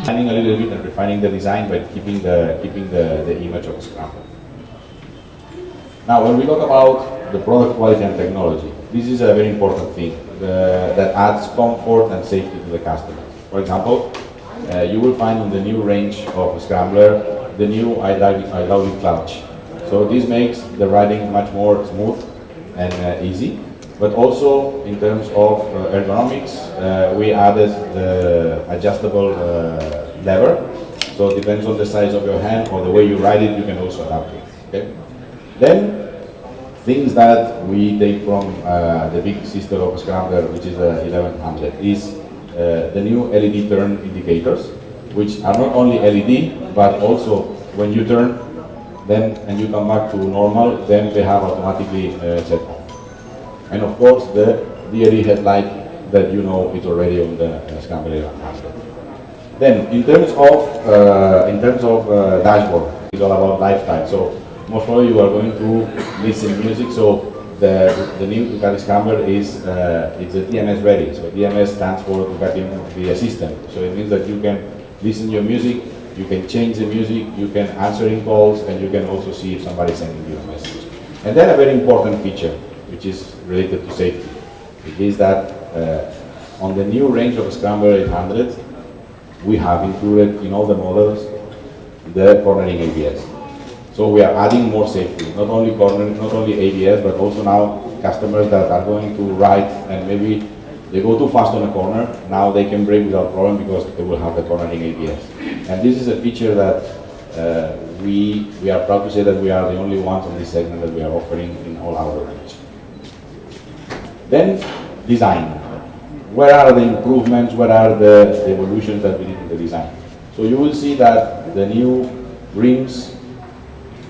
refining a little bit and refining the design, but keeping the image of a scrambler. Now, when we talk about the product quality and technology, this is a very important thing that adds comfort and safety to the customer. For example, you will find on the new range of Scrambler the new hydraulic clutch. So this makes the riding much more smooth and easy. But also in terms of ergonomics, we added the adjustable lever. So it depends on the size of your hand or the way you ride it, you can also adapt it. Okay? Then things that we take from the big sister of Scrambler, which is 1100, is the new LED turn indicators, which are not only LED, but also when you turn then and you come back to normal, then they have automatically set off. And of course the DRE headlight that you know is already on the Scrambler 1100. Then in terms of dashboard, it's all about lifestyle. So most probably you are going to listen music. So the new Ducati Scrambler is it's a DMS ready. So DMS stands for Ducati the Assistant. So it means that you can listen to your music, you can change the music, you can answer in calls, and you can also see if somebody is sending you a message. And then a very important feature, which is related to safety, it is that on the new range of Scrambler 800, we have included in all the models the cornering ABS. So we are adding more safety, not only cornering, not only ABS, but also now customers that are going to ride and maybe they go too fast on a corner, now they can brake without problem because they will have the cornering ABS. And this is a feature that we are proud to say that we are the only ones on this segment that we are offering in all our range. Then design. Where are the improvements? Where are the evolutions that we did in the design? So you will see that the new rims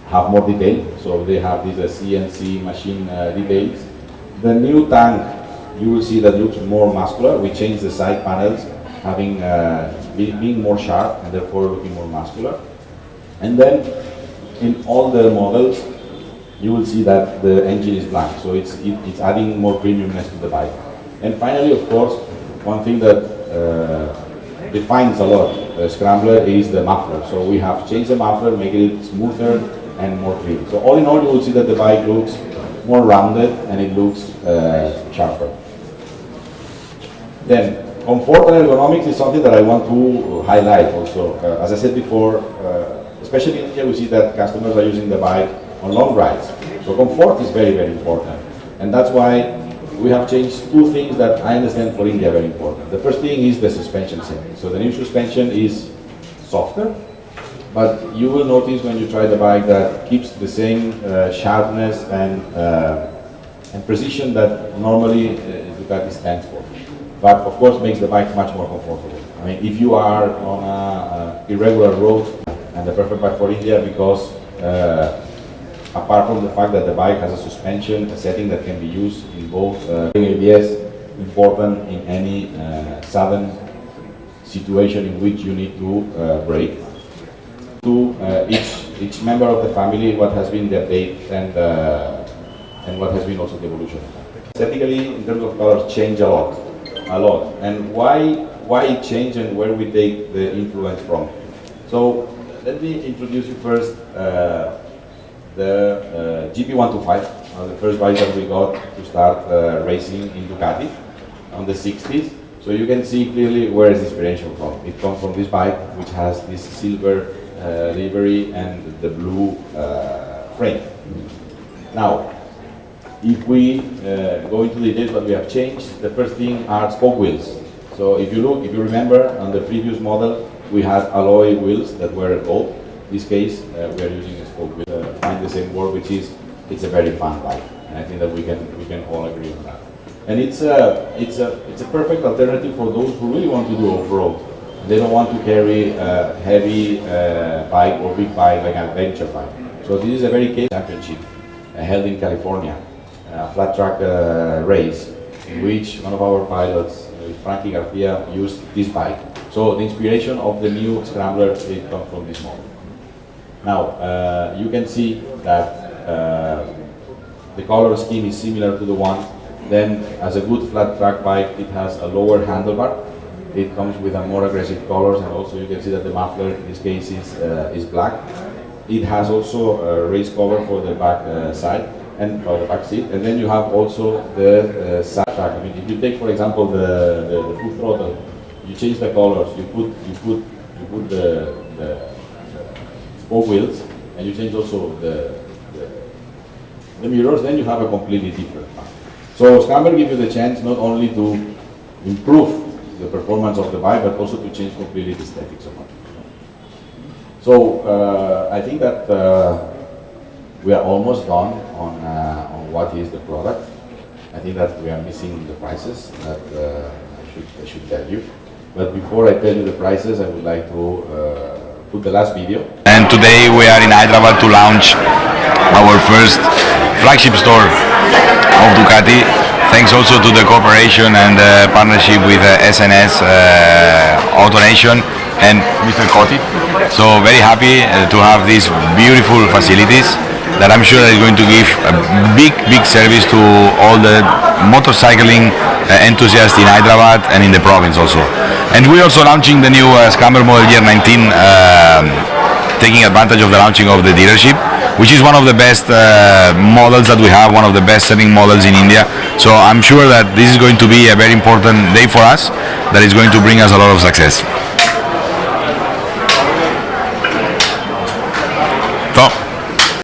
have more detail. So they have these CNC machine details. The new tank, you will see that looks more muscular. We changed the side panels, having being more sharp and therefore looking more muscular. And then in all the models, you will see that the engine is black, so it's adding more premiumness to the bike. And finally, of course, one thing that defines a lot Scrambler is the muffler. So we have changed the muffler, making it smoother and more clean. So all in all, you will see that the bike looks more rounded and it looks sharper. Then, comfort and ergonomics is something that I want to highlight also. As I said before, especially in India, we see that customers are using the bike on long rides. So comfort is very, very important. And that's why we have changed two things that I understand for India are very important. The first thing is the suspension setting. So the new suspension is softer, but you will notice when you try the bike that keeps the same sharpness and precision that normally Ducati stands for. But of course makes the bike much more comfortable. I mean, if you are on an irregular road, and the perfect bike for India because apart from the fact that the bike has a suspension, a setting that can be used in both ABS, important in any sudden situation in which you need to brake. To each member of the family, what has been the update and what has been also the evolution. Aesthetically, in terms of colors, change a lot. And why it changed and where we take the influence from. So let me introduce you first the GP125, the first bike that we got to start racing in Ducati on the 60s. So you can see clearly where is the inspiration from. It comes from this bike, which has this silver livery and the blue frame. Now, if we go into the details what we have changed, the first thing are spoke wheels. So if you remember on the previous model, we had alloy wheels that were gold. In this case, we are using a spoke wheel. Find the same word, which is it's a very fun bike, and I think that we can all agree on that. And it's a perfect alternative for those who really want to do off-road. They don't want to carry a heavy bike or big bike like an adventure bike. So this is a very case championship held in California, a flat track race in which one of our pilots, Frankie Garcia, used this bike. So the inspiration of the new Scrambler comes from this model. Now you can see that the color scheme is similar to the one. Then, as a good flat track bike, it has a lower handlebar, It comes with a more aggressive colors, and also you can see that the muffler in this case is black. It has also a raised cover for the back side and for the back seat, and then you have also the side track. I mean, if you take, for example, the full throttle, you change the colors, you put the spoke wheels, and you change also the mirrors, then you have a completely different car. So Scamber gives you the chance not only to improve the performance of the bike, but also to change completely the aesthetics of it. So I think that we are almost done on what is the product. I think that we are missing the prices that I should tell you. But before I tell you the prices, I would like to put the last video. And today we are in Hyderabad to launch our first flagship store of Ducati. Thanks also to the cooperation and partnership with SNS AutoNation and Mr. Cotti. So very happy to have these beautiful facilities that I'm sure is going to give a big service to all the motorcycling enthusiasts in Hyderabad and in the province also. And we're also launching the new Scamber Model Year 19, taking advantage of the launching of the dealership, which is one of the best models that we have, one of the best selling models in India. So I'm sure that this is going to be a very important day for us, that is going to bring us a lot of success.